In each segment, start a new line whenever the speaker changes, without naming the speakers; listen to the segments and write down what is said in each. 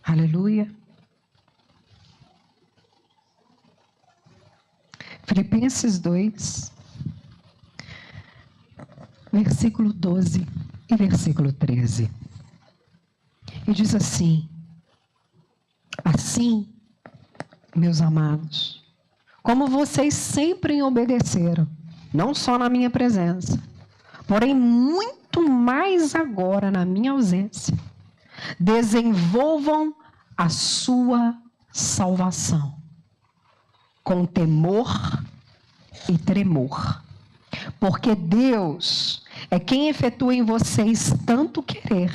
Aleluia. Filipenses 2, versículo 12 e versículo 13. E diz assim: assim, meus amados, como vocês sempre obedeceram, não só na minha presença, porém muito mais agora na minha ausência, desenvolvam a sua salvação com temor e tremor, porque Deus é quem efetua em vocês tanto querer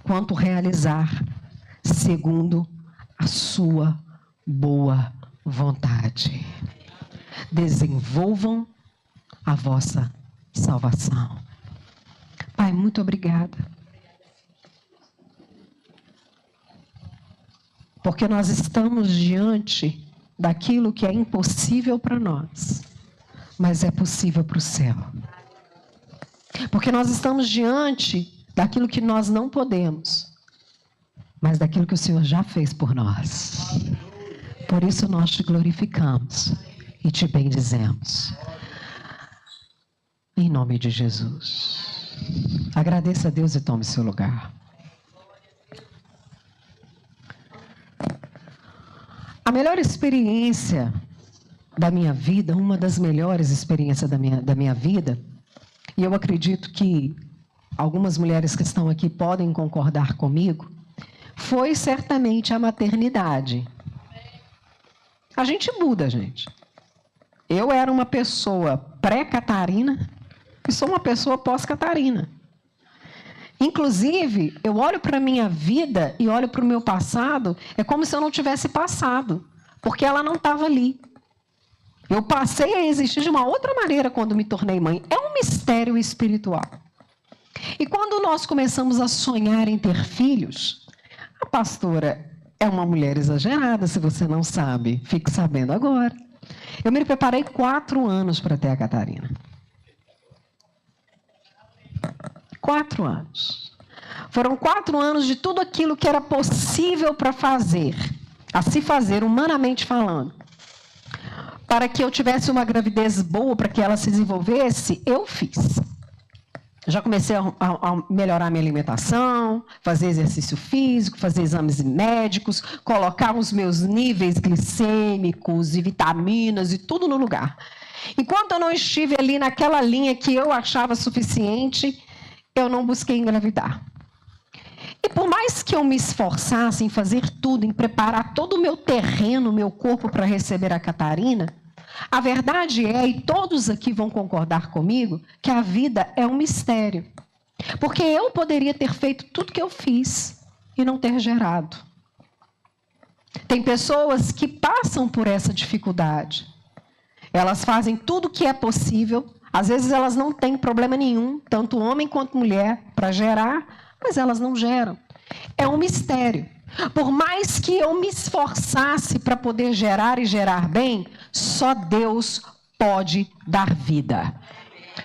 quanto realizar, segundo a sua boa vontade. Desenvolvam a vossa salvação. Pai, muito obrigada. Porque nós estamos diante daquilo que é impossível para nós, mas é possível para o céu. Porque nós estamos diante daquilo que nós não podemos, mas daquilo que o Senhor já fez por nós. Por isso nós te glorificamos e te bendizemos. Em nome de Jesus. Agradeça a Deus e tome seu lugar. A melhor experiência da minha vida, uma das melhores experiências da minha vida, e eu acredito que algumas mulheres que estão aqui podem concordar comigo, foi certamente a maternidade. A gente muda, gente. Eu era uma pessoa pré-Catarina e sou uma pessoa pós-Catarina. Inclusive, eu olho para a minha vida e olho para o meu passado, é como se eu não tivesse passado, porque ela não estava ali. Eu passei a existir de uma outra maneira quando me tornei mãe. É um mistério espiritual. E quando nós começamos a sonhar em ter filhos, a pastora é uma mulher exagerada, se você não sabe, fique sabendo agora. Eu me preparei 4 anos para ter a Catarina. 4 anos. Foram 4 anos de tudo aquilo que era possível para fazer, a se fazer, humanamente falando. Para que eu tivesse uma gravidez boa, para que ela se desenvolvesse, eu fiz. Já comecei a melhorar minha alimentação, fazer exercício físico, fazer exames médicos, colocar os meus níveis glicêmicos e vitaminas e tudo no lugar. Enquanto eu não estive ali naquela linha que eu achava suficiente, eu não busquei engravidar. E por mais que eu me esforçasse em fazer tudo, em preparar todo o meu terreno, meu corpo para receber a Catarina, a verdade é, e todos aqui vão concordar comigo, que a vida é um mistério. Porque eu poderia ter feito tudo que eu fiz e não ter gerado. Tem pessoas que passam por essa dificuldade. Elas fazem tudo o que é possível. Às vezes elas não têm problema nenhum, tanto homem quanto mulher, para gerar, mas elas não geram. É um mistério. Por mais que eu me esforçasse para poder gerar e gerar bem, só Deus pode dar vida.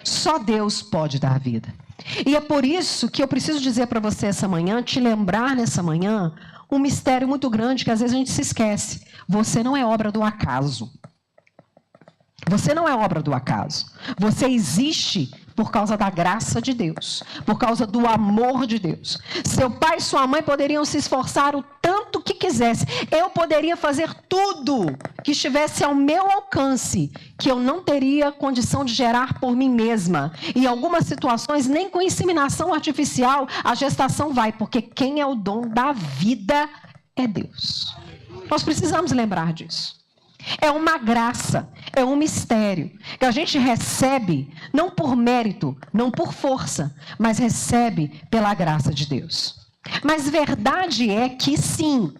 Só Deus pode dar vida. E é por isso que eu preciso dizer para você essa manhã, te lembrar nessa manhã, um mistério muito grande que às vezes a gente se esquece. Você não é obra do acaso. Você não é obra do acaso. Você existe por causa da graça de Deus, por causa do amor de Deus. Seu pai e sua mãe poderiam se esforçar o tanto que quisesse. Eu poderia fazer tudo que estivesse ao meu alcance, que eu não teria condição de gerar por mim mesma. Em algumas situações, nem com inseminação artificial, a gestação vai, porque quem é o dono da vida é Deus. Nós precisamos lembrar disso. É uma graça, é um mistério que a gente recebe não por mérito, não por força, mas recebe pela graça de Deus. Mas verdade é que sim,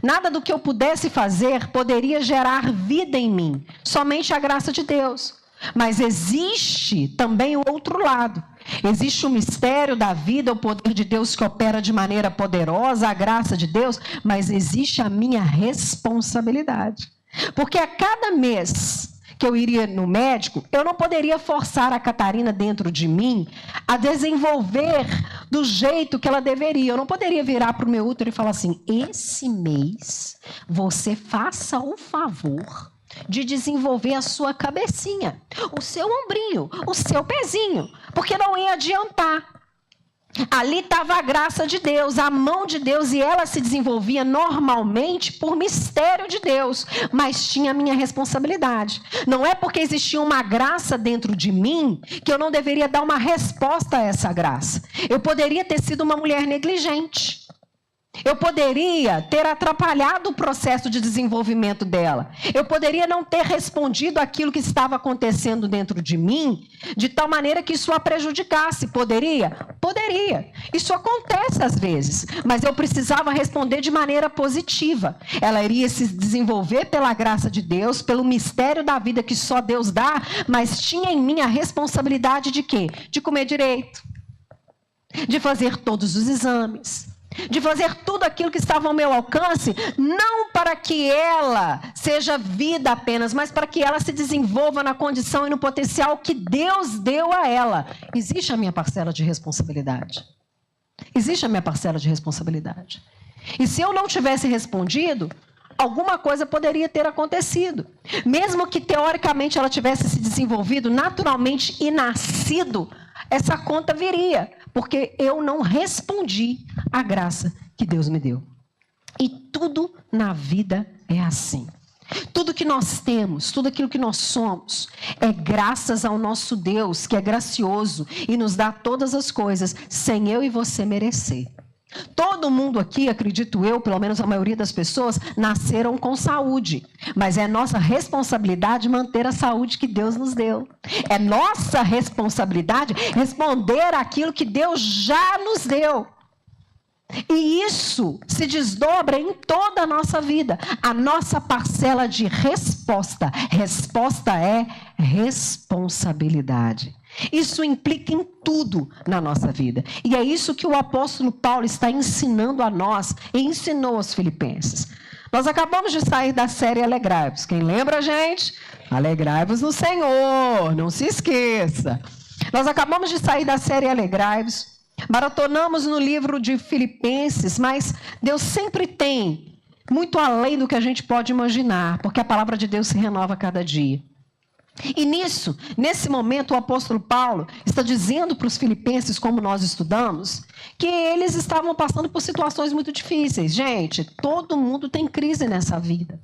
nada do que eu pudesse fazer poderia gerar vida em mim, somente a graça de Deus. Mas existe também o outro lado. Existe o mistério da vida, o poder de Deus que opera de maneira poderosa, a graça de Deus, mas existe a minha responsabilidade. Porque a cada mês que eu iria no médico, eu não poderia forçar a Catarina dentro de mim a desenvolver do jeito que ela deveria. Eu não poderia virar para o meu útero e falar assim: esse mês você faça o favor de desenvolver a sua cabecinha, o seu ombrinho, o seu pezinho, porque não ia adiantar. Ali estava a graça de Deus, a mão de Deus, e ela se desenvolvia normalmente por mistério de Deus, mas tinha a minha responsabilidade. Não é porque existia uma graça dentro de mim que eu não deveria dar uma resposta a essa graça. Eu poderia ter sido uma mulher negligente. Eu poderia ter atrapalhado o processo de desenvolvimento dela. Eu poderia não ter respondido aquilo que estava acontecendo dentro de mim, de tal maneira que isso a prejudicasse. Poderia? Poderia. Isso acontece às vezes, mas eu precisava responder de maneira positiva. Ela iria se desenvolver pela graça de Deus, pelo mistério da vida que só Deus dá, mas tinha em mim a responsabilidade de quê? De comer direito, de fazer todos os exames, de fazer tudo aquilo que estava ao meu alcance, não para que ela seja vida apenas, mas para que ela se desenvolva na condição e no potencial que Deus deu a ela. Existe a minha parcela de responsabilidade. Existe a minha parcela de responsabilidade. E se eu não tivesse respondido, alguma coisa poderia ter acontecido. Mesmo que teoricamente ela tivesse se desenvolvido naturalmente e nascido, essa conta viria, porque eu não respondi à graça que Deus me deu. E tudo na vida é assim. Tudo que nós temos, tudo aquilo que nós somos, é graças ao nosso Deus, que é gracioso e nos dá todas as coisas, sem eu e você merecer. Todo mundo aqui, acredito eu, pelo menos a maioria das pessoas, nasceram com saúde. Mas é nossa responsabilidade manter a saúde que Deus nos deu. É nossa responsabilidade responder àquilo que Deus já nos deu. E isso se desdobra em toda a nossa vida. A nossa parcela de resposta. Resposta é responsabilidade. Isso implica em tudo na nossa vida. E é isso que o apóstolo Paulo está ensinando a nós e ensinou aos filipenses. Nós acabamos de sair da série Alegrai-vos. Quem lembra, gente? Alegrai-vos no Senhor, não se esqueça. Nós acabamos de sair da série Alegrai-vos. Maratonamos no livro de Filipenses, mas Deus sempre tem muito além do que a gente pode imaginar, porque a palavra de Deus se renova a cada dia. E nesse momento, o apóstolo Paulo está dizendo para os filipenses, como nós estudamos, que eles estavam passando por situações muito difíceis. Gente, todo mundo tem crise nessa vida.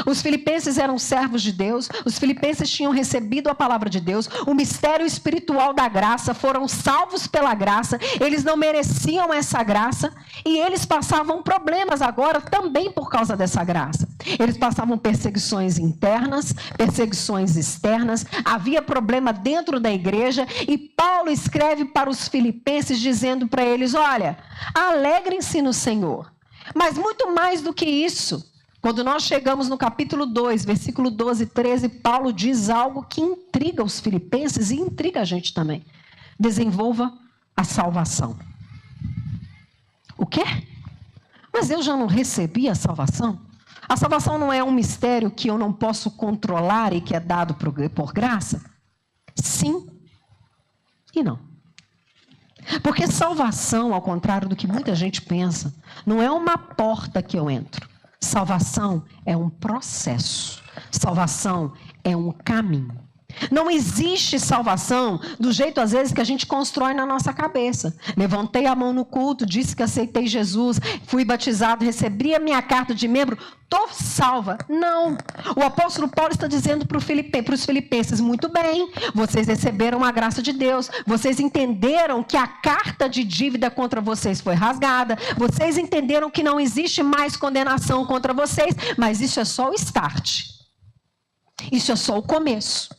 Os filipenses eram servos de Deus, os filipenses tinham recebido a palavra de Deus, o mistério espiritual da graça, foram salvos pela graça, eles não mereciam essa graça e eles passavam problemas agora também por causa dessa graça. Eles passavam perseguições internas, perseguições externas, havia problema dentro da igreja e Paulo escreve para os filipenses dizendo para eles: olha, alegrem-se no Senhor, mas muito mais do que isso. Quando nós chegamos no capítulo 2, versículo 12 e 13, Paulo diz algo que intriga os filipenses e intriga a gente também. Desenvolva a salvação. O quê? Mas eu já não recebi a salvação? A salvação não é um mistério que eu não posso controlar e que é dado por graça? Sim e não. Porque salvação, ao contrário do que muita gente pensa, não é uma porta que eu entro. Salvação é um processo. Salvação é um caminho. Não existe salvação do jeito, às vezes, que a gente constrói na nossa cabeça. Levantei a mão no culto, disse que aceitei Jesus, fui batizado, recebi a minha carta de membro, estou salva. Não. O apóstolo Paulo está dizendo para os filipenses: muito bem, vocês receberam a graça de Deus, vocês entenderam que a carta de dívida contra vocês foi rasgada, vocês entenderam que não existe mais condenação contra vocês, mas isso é só o start. Isso é só o começo.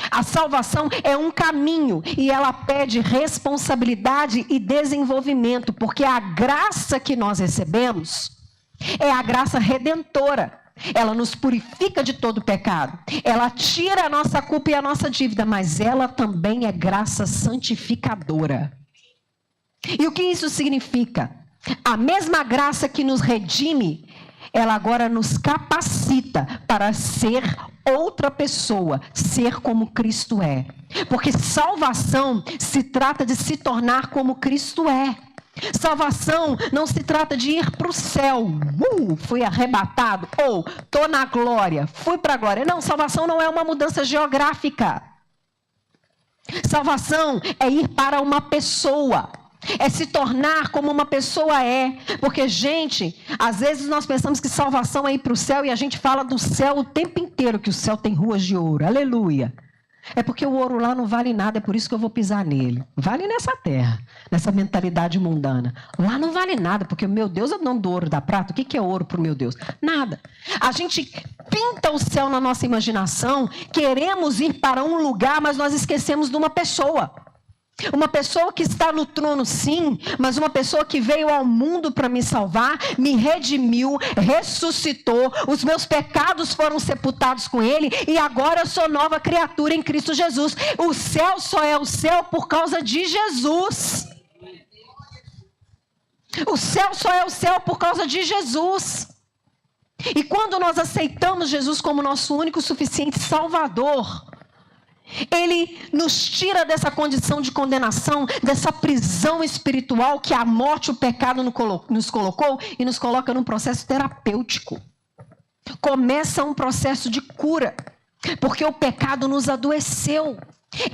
A salvação é um caminho e ela pede responsabilidade e desenvolvimento, porque a graça que nós recebemos é a graça redentora. Ela nos purifica de todo pecado. Ela tira a nossa culpa e a nossa dívida, mas ela também é graça santificadora. E o que isso significa? A mesma graça que nos redime, ela agora nos capacita para ser outra pessoa, ser como Cristo é. Porque salvação se trata de se tornar como Cristo é. Salvação não se trata de ir para o céu, fui arrebatado, ou estou na glória, fui para a glória. Não, salvação não é uma mudança geográfica. Salvação é ir para uma pessoa, é se tornar como uma pessoa é. Porque, gente, às vezes nós pensamos que salvação é ir para o céu e a gente fala do céu o tempo inteiro, que o céu tem ruas de ouro, aleluia. É porque o ouro lá não vale nada, é por isso que eu vou pisar nele. Vale nessa terra, nessa mentalidade mundana. Lá não vale nada, porque o meu Deus é o dono do ouro e da prata. O que é ouro para o meu Deus? Nada. A gente pinta o céu na nossa imaginação, queremos ir para um lugar, mas nós esquecemos de uma pessoa. Uma pessoa que está no trono, sim, mas uma pessoa que veio ao mundo para me salvar, me redimiu, ressuscitou, os meus pecados foram sepultados com ele e agora eu sou nova criatura em Cristo Jesus. O céu só é o céu por causa de Jesus. O céu só é o céu por causa de Jesus. E quando nós aceitamos Jesus como nosso único e suficiente Salvador, Ele nos tira dessa condição de condenação, dessa prisão espiritual que a morte e o pecado nos colocou e nos coloca num processo terapêutico. Começa um processo de cura, porque o pecado nos adoeceu.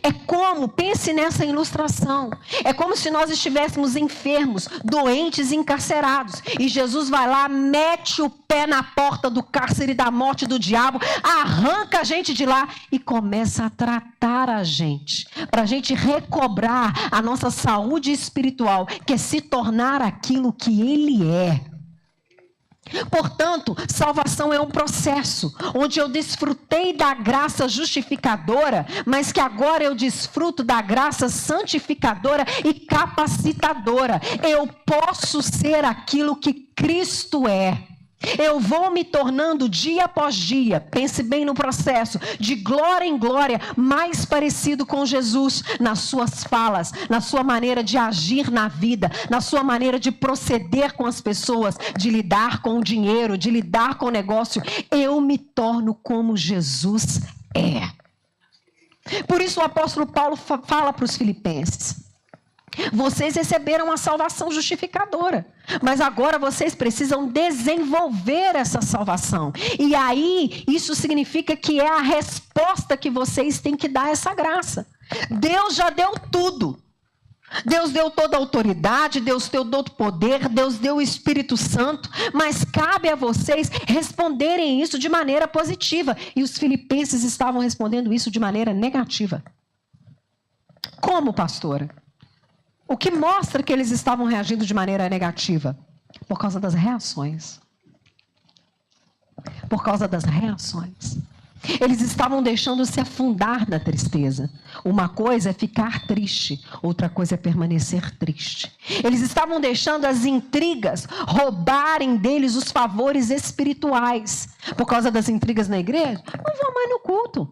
É como, pense nessa ilustração, é como se nós estivéssemos enfermos, doentes e encarcerados, e Jesus vai lá, mete o pé na porta do cárcere da morte do diabo, arranca a gente de lá e começa a tratar a gente, para a gente recobrar a nossa saúde espiritual, que é se tornar aquilo que Ele é. Portanto, salvação é um processo onde eu desfrutei da graça justificadora, mas que agora eu desfruto da graça santificadora e capacitadora. Eu posso ser aquilo que Cristo é. Eu vou me tornando dia após dia, pense bem no processo, de glória em glória, mais parecido com Jesus, nas suas falas, na sua maneira de agir na vida, na sua maneira de proceder com as pessoas, de lidar com o dinheiro, de lidar com o negócio. Eu me torno como Jesus é. Por isso o apóstolo Paulo fala para os filipenses: vocês receberam a salvação justificadora, mas agora vocês precisam desenvolver essa salvação. E aí, isso significa que é a resposta que vocês têm que dar a essa graça. Deus já deu tudo. Deus deu toda a autoridade, Deus deu todo o poder, Deus deu o Espírito Santo, mas cabe a vocês responderem isso de maneira positiva. E os filipenses estavam respondendo isso de maneira negativa. Como, pastora? O que mostra que eles estavam reagindo de maneira negativa? Por causa das reações. Por causa das reações. Eles estavam deixando se afundar na tristeza. Uma coisa é ficar triste, outra coisa é permanecer triste. Eles estavam deixando as intrigas roubarem deles os favores espirituais. Por causa das intrigas na igreja, não vão mais no culto.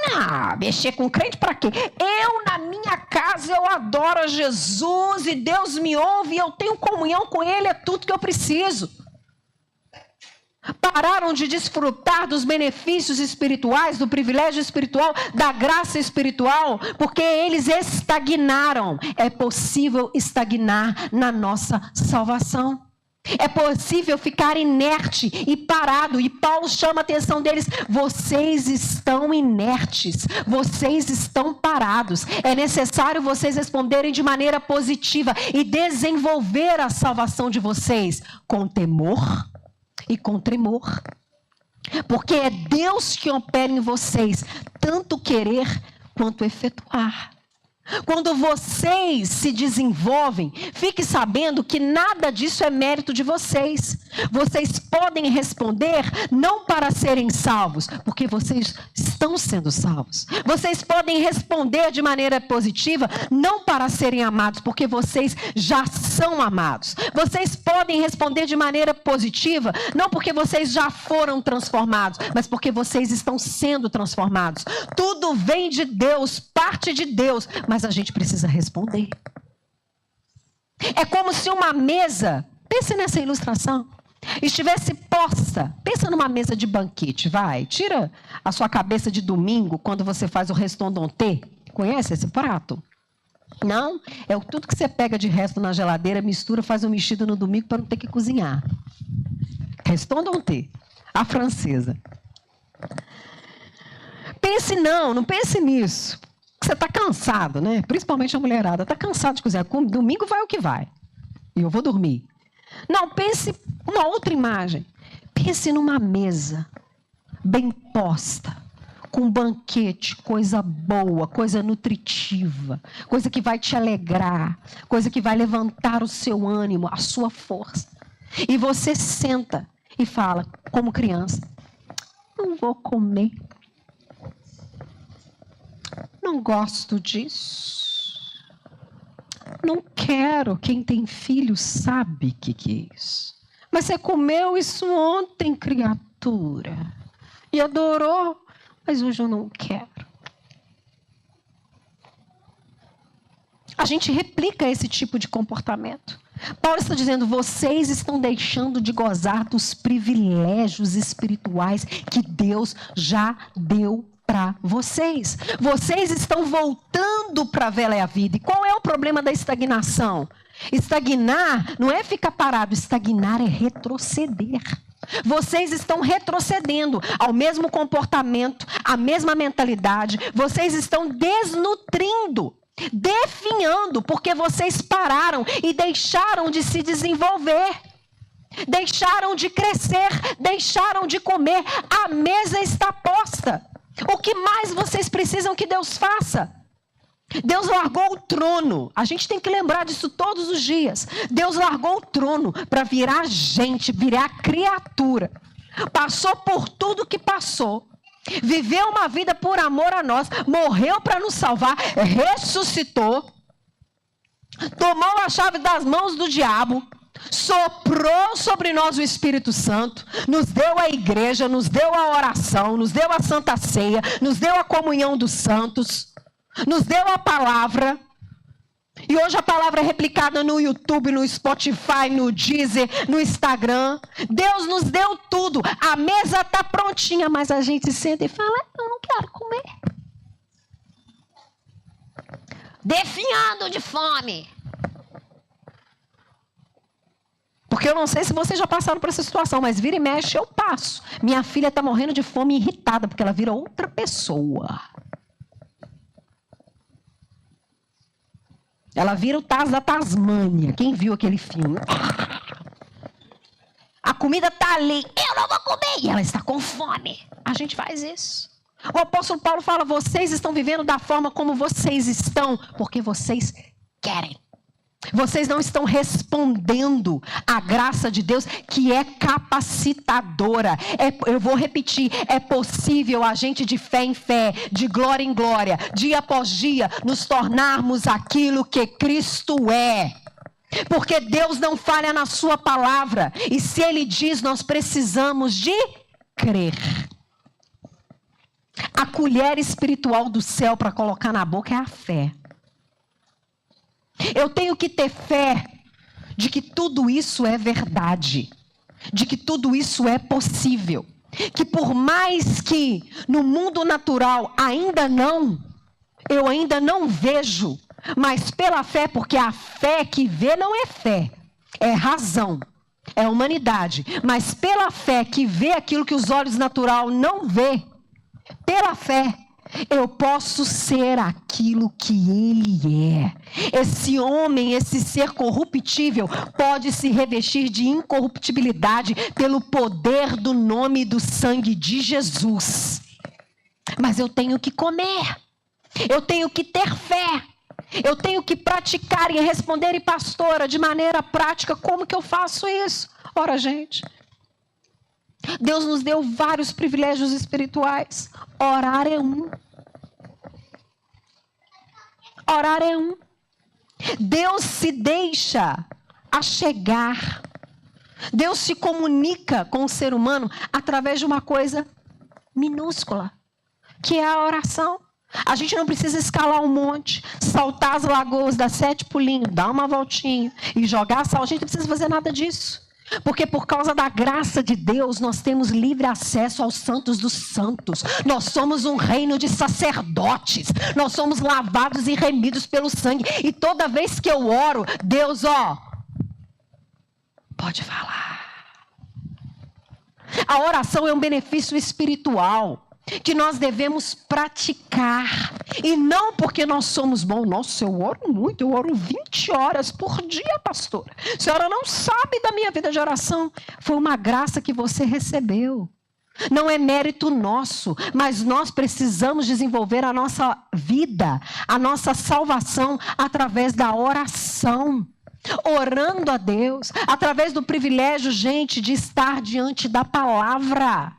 Não, mexer com crente para quê? Eu, na minha casa, eu adoro a Jesus e Deus me ouve e eu tenho comunhão com Ele, é tudo que eu preciso. Pararam de desfrutar dos benefícios espirituais, do privilégio espiritual, da graça espiritual, porque eles estagnaram. É possível estagnar na nossa salvação. É possível ficar inerte e parado. E Paulo chama a atenção deles: vocês estão inertes, vocês estão parados. É necessário vocês responderem de maneira positiva e desenvolver a salvação de vocês com temor e com tremor. Porque é Deus que opera em vocês, tanto querer quanto efetuar. Quando vocês se desenvolvem, fique sabendo que nada disso é mérito de vocês. Vocês podem responder não para serem salvos, porque vocês estão sendo salvos. Vocês podem responder de maneira positiva não para serem amados, porque vocês já são amados. Vocês podem responder de maneira positiva não porque vocês já foram transformados, mas porque vocês estão sendo transformados. Tudo vem de Deus, parte de Deus, mas a gente precisa responder. É como se uma mesa, pense nessa ilustração, estivesse posta. Pensa numa mesa de banquete, vai. Tira a sua cabeça de domingo, quando você faz o restondonté. Conhece esse prato? Não, é tudo que você pega de resto na geladeira, mistura, faz um mexido no domingo para não ter que cozinhar. Restou não ter. A francesa. Pense não pense nisso. Você está cansado, né? Principalmente a mulherada. Está cansado de cozinhar. Domingo vai o que vai. E eu vou dormir. Não, pense uma outra imagem. Pense numa mesa bem posta, com um banquete, coisa boa, coisa nutritiva, coisa que vai te alegrar, coisa que vai levantar o seu ânimo, a sua força. E você senta e fala, como criança, não vou comer. Não gosto disso. Não quero. Quem tem filho sabe o que é isso. Mas você comeu isso ontem, criatura. E adorou. Mas hoje eu não quero. A gente replica esse tipo de comportamento. Paulo está dizendo, vocês estão deixando de gozar dos privilégios espirituais que Deus já deu para vocês. Vocês estão voltando para a velha vida. E qual é o problema da estagnação? Estagnar não é ficar parado, estagnar é retroceder. Vocês estão retrocedendo ao mesmo comportamento, à mesma mentalidade. Vocês estão desnutrindo, definhando, porque vocês pararam e deixaram de se desenvolver. Deixaram de crescer, deixaram de comer. A mesa está posta. O que mais vocês precisam que Deus faça? Deus largou o trono. A gente tem que lembrar disso todos os dias. Deus largou o trono para virar gente, virar criatura. Passou por tudo que passou. Viveu uma vida por amor a nós. Morreu para nos salvar. Ressuscitou. Tomou a chave das mãos do diabo. Soprou sobre nós o Espírito Santo, nos deu a igreja, nos deu a oração, nos deu a Santa Ceia, nos deu a comunhão dos santos, nos deu a palavra. E hoje a palavra é replicada no YouTube, no Spotify, no Deezer, no Instagram. Deus nos deu tudo. A mesa está prontinha, mas a gente senta e fala, eu não quero comer. Definhando de fome. Porque eu não sei se vocês já passaram por essa situação, mas vira e mexe, eu passo. Minha filha está morrendo de fome, irritada, porque ela vira outra pessoa. Ela vira o Taz da Tasmânia. Quem viu aquele filme? A comida está ali. Eu não vou comer. E ela está com fome. A gente faz isso. O apóstolo Paulo fala, vocês estão vivendo da forma como vocês estão, porque vocês querem. Vocês não estão respondendo à graça de Deus, que é capacitadora. Eu vou repetir, é possível a gente de fé em fé, de glória em glória, dia após dia, nos tornarmos aquilo que Cristo é. Porque Deus não falha na sua palavra. E se Ele diz, nós precisamos de crer. A colher espiritual do céu para colocar na boca é a fé. Eu tenho que ter fé de que tudo isso é verdade, de que tudo isso é possível, que por mais que no mundo natural eu ainda não vejo, mas pela fé, porque a fé que vê não é fé, é razão, é humanidade, mas pela fé que vê aquilo que os olhos natural não vê, pela fé, eu posso ser aquilo que Ele é. Esse homem, esse ser corruptível, pode se revestir de incorruptibilidade pelo poder do nome e do sangue de Jesus. Mas eu tenho que comer. Eu tenho que ter fé. Eu tenho que praticar e responder, e pastora, de maneira prática, como que eu faço isso? Ora, gente, Deus nos deu vários privilégios espirituais. Orar é um. Orar é um. Deus se deixa achegar. Deus se comunica com o ser humano através de uma coisa minúscula, que é a oração. A gente não precisa escalar um monte, saltar as lagoas, dar 7 pulinhos, dar uma voltinha e jogar sal. A gente não precisa fazer nada disso. Porque por causa da graça de Deus, nós temos livre acesso aos santos dos santos. Nós somos um reino de sacerdotes. Nós somos lavados e remidos pelo sangue. E toda vez que eu oro, Deus, pode falar. A oração é um benefício espiritual que nós devemos praticar. E não porque nós somos bons. Nossa, eu oro muito, eu oro 20 horas por dia, pastora. A senhora não sabe da minha vida de oração. Foi uma graça que você recebeu. Não é mérito nosso, mas nós precisamos desenvolver a nossa vida, a nossa salvação através da oração. Orando a Deus, através do privilégio, gente, de estar diante da palavra.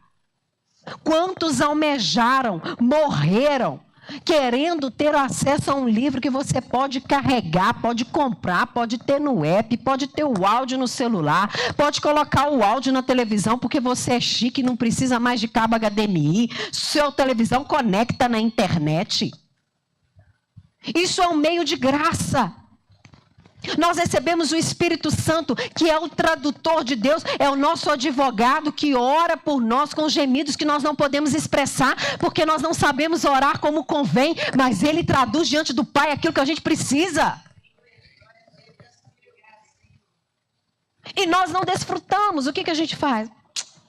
Quantos almejaram, morreram, querendo ter acesso a um livro que você pode carregar, pode comprar, pode ter no app, pode ter o áudio no celular, pode colocar o áudio na televisão, porque você é chique e não precisa mais de cabo HDMI, sua televisão conecta na internet. Isso é um meio de graça. Nós recebemos o Espírito Santo, que é o tradutor de Deus, é o nosso advogado que ora por nós com gemidos que nós não podemos expressar, porque nós não sabemos orar como convém, mas Ele traduz diante do Pai aquilo que a gente precisa. E nós não desfrutamos. O que a gente faz?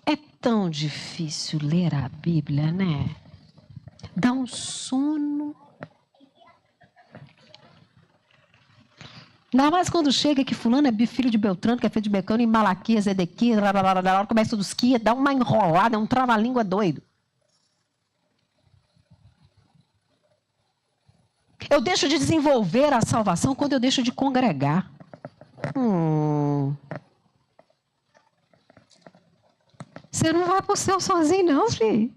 É tão difícil ler a Bíblia, né? Dá um sono. Ainda mais quando chega que fulano é filho de Beltrano, que é filho de Becano, e Malaquias, Edequias, começa dos Quia, dá uma enrolada, é um trava-língua doido. Eu deixo de desenvolver a salvação quando eu deixo de congregar. Você não vai para o céu sozinho, não, filho.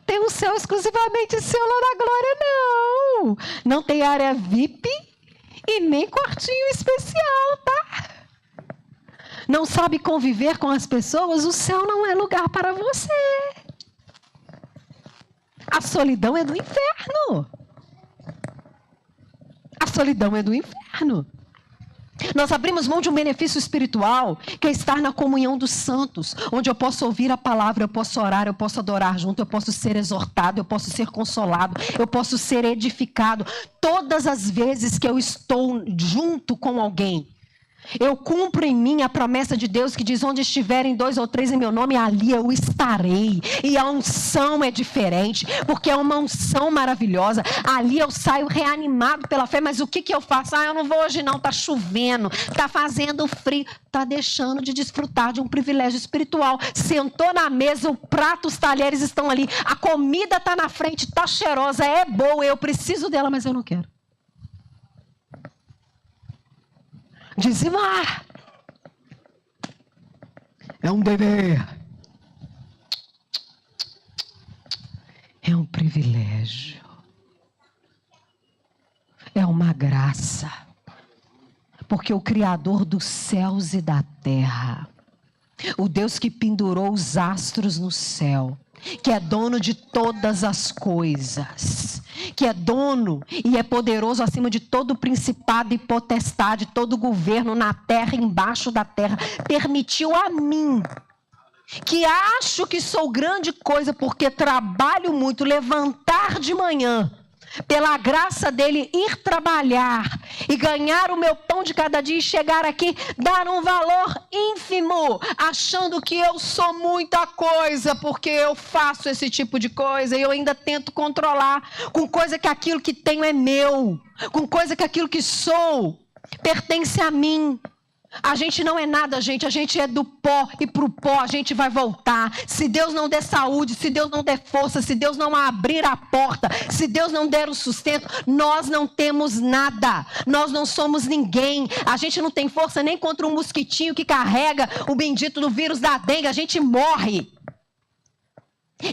Tem um céu exclusivamente seu lá na glória, não. Não tem área VIP. E nem quartinho especial, tá? Não sabe conviver com as pessoas? O céu não é lugar para você. A solidão é do inferno. A solidão é do inferno. Nós abrimos mão de um benefício espiritual, que é estar na comunhão dos santos, onde eu posso ouvir a palavra, eu posso orar, eu posso adorar junto, eu posso ser exortado, eu posso ser consolado, eu posso ser edificado. Todas as vezes que eu estou junto com alguém, eu cumpro em mim a promessa de Deus que diz: onde estiverem 2 ou 3 em meu nome, ali eu estarei. E a unção é diferente, porque é uma unção maravilhosa. Ali eu saio reanimado pela fé. Mas o que eu faço? Eu não vou hoje não, está chovendo, está fazendo frio. Está deixando de desfrutar de um privilégio espiritual. Sentou na mesa, o prato, os talheres estão ali, a comida está na frente, está cheirosa, é boa, eu preciso dela, mas eu não quero. Dizimar é um dever, é um privilégio, é uma graça, porque o Criador dos céus e da terra, o Deus que pendurou os astros no céu, que é dono de todas as coisas, que é dono e é poderoso acima de todo principado e potestade, todo governo na terra e embaixo da terra, permitiu a mim, que acho que sou grande coisa porque trabalho muito, levantar de manhã, pela graça dele, ir trabalhar e ganhar o meu pão de cada dia e chegar aqui, dar um valor ínfimo, achando que eu sou muita coisa, porque eu faço esse tipo de coisa e eu ainda tento controlar, com coisa que aquilo que tenho é meu, com coisa que aquilo que sou pertence a mim. A gente não é nada, gente. A gente é do pó e para o pó a gente vai voltar. Se Deus não der saúde, se Deus não der força, se Deus não abrir a porta, se Deus não der o sustento, nós não temos nada. Nós não somos ninguém. A gente não tem força nem contra um mosquitinho que carrega o bendito do vírus da dengue. A gente morre.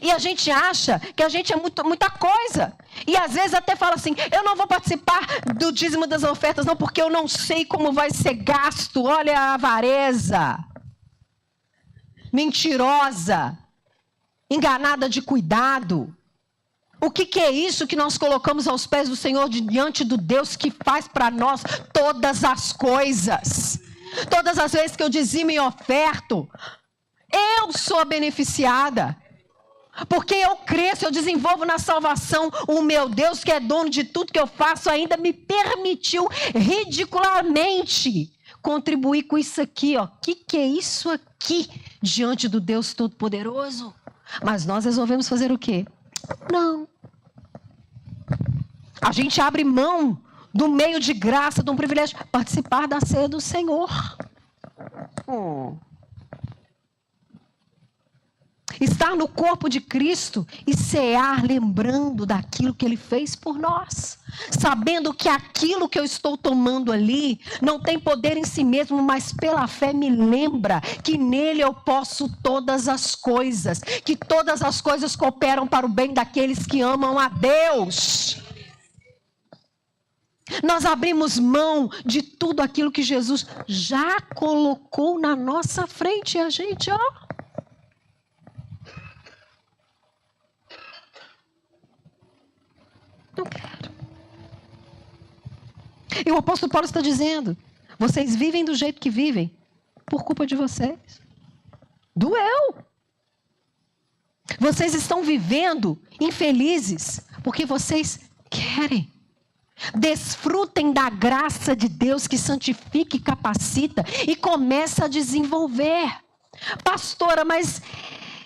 E a gente acha que a gente é muita coisa. E às vezes até fala assim: eu não vou participar do dízimo das ofertas não, porque eu não sei como vai ser gasto. Olha a avareza, mentirosa, enganada de cuidado. O que é isso que nós colocamos aos pés do Senhor, diante do Deus que faz para nós todas as coisas? Todas as vezes que eu dizimo e oferto, eu sou a beneficiada. Porque eu cresço, eu desenvolvo na salvação. O meu Deus, que é dono de tudo que eu faço, ainda me permitiu ridiculamente contribuir com isso aqui, ó. Que é isso aqui diante do Deus Todo-Poderoso? Mas nós resolvemos fazer o quê? Não. A gente abre mão do meio de graça, de um privilégio, participar da ceia do Senhor. Estar no corpo de Cristo e cear lembrando daquilo que Ele fez por nós. Sabendo que aquilo que eu estou tomando ali não tem poder em si mesmo, mas pela fé me lembra que nele eu posso todas as coisas. Que todas as coisas cooperam para o bem daqueles que amam a Deus. Nós abrimos mão de tudo aquilo que Jesus já colocou na nossa frente. E a gente, ó. Não quero. E o apóstolo Paulo está dizendo: vocês vivem do jeito que vivem por culpa de vocês. Doeu. Vocês estão vivendo infelizes porque vocês querem. Desfrutem da graça de Deus que santifica e capacita e começa a desenvolver. Pastora, mas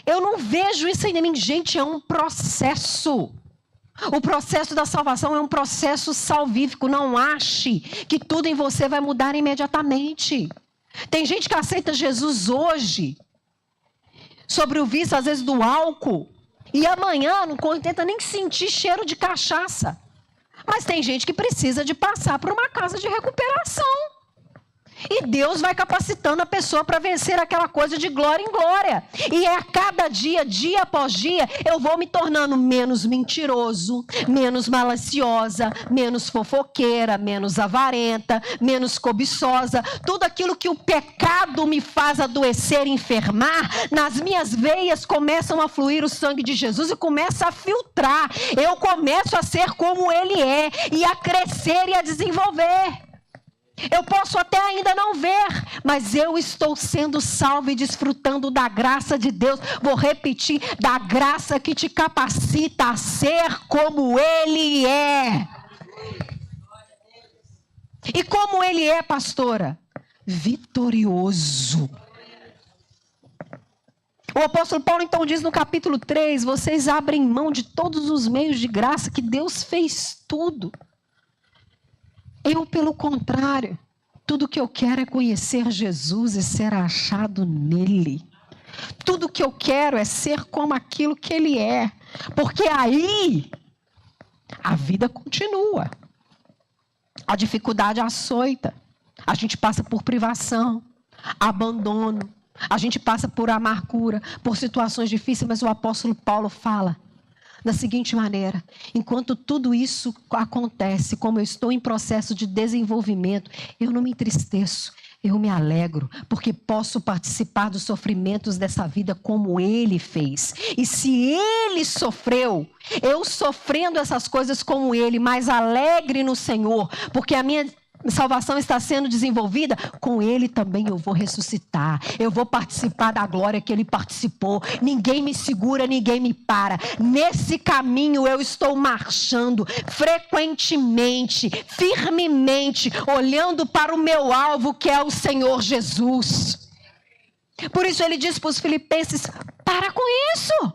eu não vejo isso ainda em mim. Gente, é um processo. O processo da salvação é um processo salvífico. Não ache que tudo em você vai mudar imediatamente. Tem gente que aceita Jesus hoje, sobre o vício, às vezes, do álcool, e amanhã não contenta nem sentir cheiro de cachaça. Mas tem gente que precisa de passar por uma casa de recuperação. E Deus vai capacitando a pessoa para vencer aquela coisa de glória em glória. E a cada dia, dia após dia, eu vou me tornando menos mentiroso, menos maliciosa, menos fofoqueira, menos avarenta, menos cobiçosa. Tudo aquilo que o pecado me faz adoecer e enfermar, nas minhas veias começam a fluir o sangue de Jesus e começa a filtrar. Eu começo a ser como Ele é e a crescer e a desenvolver. Eu posso até ainda não ver, mas eu estou sendo salvo e desfrutando da graça de Deus. Vou repetir, da graça que te capacita a ser como Ele é. E como Ele é, pastora? Vitorioso. O apóstolo Paulo então diz no capítulo 3, vocês abrem mão de todos os meios de graça que Deus fez tudo. Eu, pelo contrário, tudo que eu quero é conhecer Jesus e ser achado nele. Tudo que eu quero é ser como aquilo que ele é. Porque aí, a vida continua. A dificuldade açoita. A gente passa por privação, abandono. A gente passa por amargura, por situações difíceis, mas o apóstolo Paulo fala da seguinte maneira: enquanto tudo isso acontece, como eu estou em processo de desenvolvimento, eu não me entristeço, eu me alegro, porque posso participar dos sofrimentos dessa vida como Ele fez. E se Ele sofreu, eu sofrendo essas coisas como Ele, mas alegre no Senhor, porque a minha salvação está sendo desenvolvida, com Ele também eu vou ressuscitar. Eu vou participar da glória que Ele participou. Ninguém me segura, ninguém me para. Nesse caminho eu estou marchando frequentemente, firmemente, olhando para o meu alvo, que é o Senhor Jesus. Por isso ele diz para os filipenses: para com isso.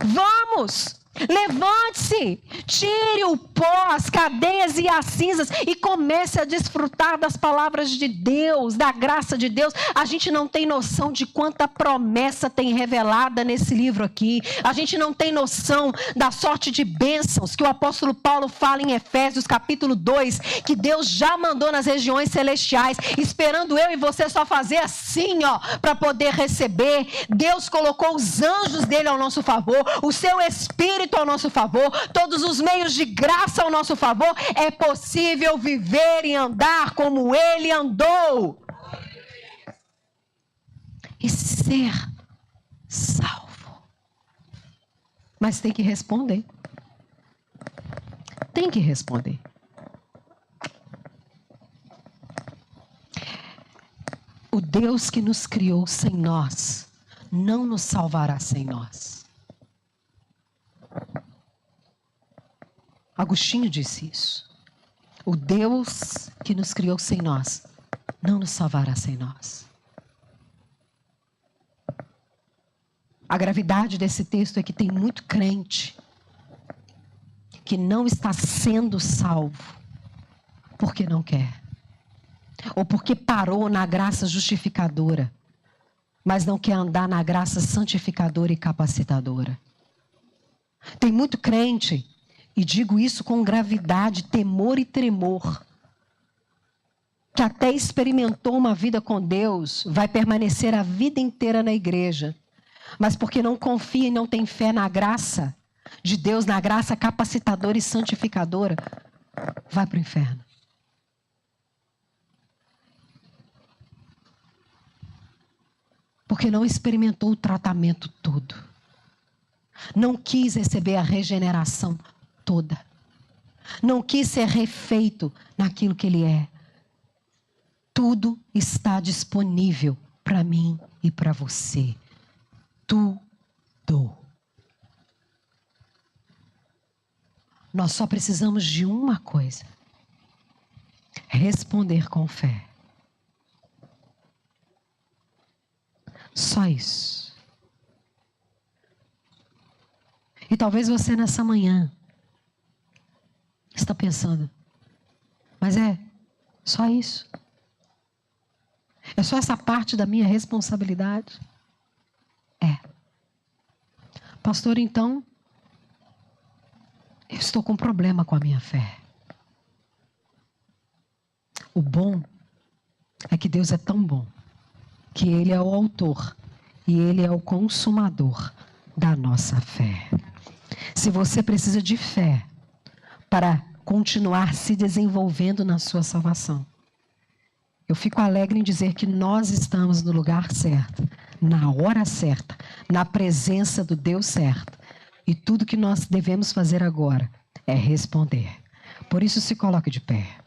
Vamos. Levante-se, tire o pó, as cadeias e as cinzas e comece a desfrutar das palavras de Deus, da graça de Deus. A gente não tem noção de quanta promessa tem revelada nesse livro aqui. A gente não tem noção da sorte de bênçãos que o apóstolo Paulo fala em Efésios capítulo 2, que Deus já mandou nas regiões celestiais, esperando eu e você só fazer assim, ó, para poder receber. Deus colocou os anjos dele ao nosso favor, o seu Espírito ao nosso favor, todos os meios de graça ao nosso favor. É possível viver e andar como Ele andou e ser salvo. Mas tem que responder. Tem que responder. Deus que nos criou sem nós, não nos salvará sem nós. Agostinho disse isso. O Deus que nos criou sem nós, não nos salvará sem nós. A gravidade desse texto é que tem muito crente que não está sendo salvo porque não quer. Ou porque parou na graça justificadora, mas não quer andar na graça santificadora e capacitadora. Tem muito crente, e digo isso com gravidade, temor e tremor, que até experimentou uma vida com Deus, vai permanecer a vida inteira na igreja, mas porque não confia e não tem fé na graça de Deus, na graça capacitadora e santificadora, vai para o inferno. Porque não experimentou o tratamento todo. Não quis receber a regeneração toda. Não quis ser refeito naquilo que ele é. Tudo está disponível para mim e para você. Tudo. Nós só precisamos de uma coisa: responder com fé. Só isso. E talvez você nessa manhã está pensando, mas é só isso? É só essa parte da minha responsabilidade? É. Pastor, então, eu estou com problema com a minha fé. O bom é que Deus é tão bom que Ele é o autor e Ele é o consumador da nossa fé. Se você precisa de fé para continuar se desenvolvendo na sua salvação, eu fico alegre em dizer que nós estamos no lugar certo, na hora certa, na presença do Deus certo. E tudo que nós devemos fazer agora é responder. Por isso, se coloque de pé.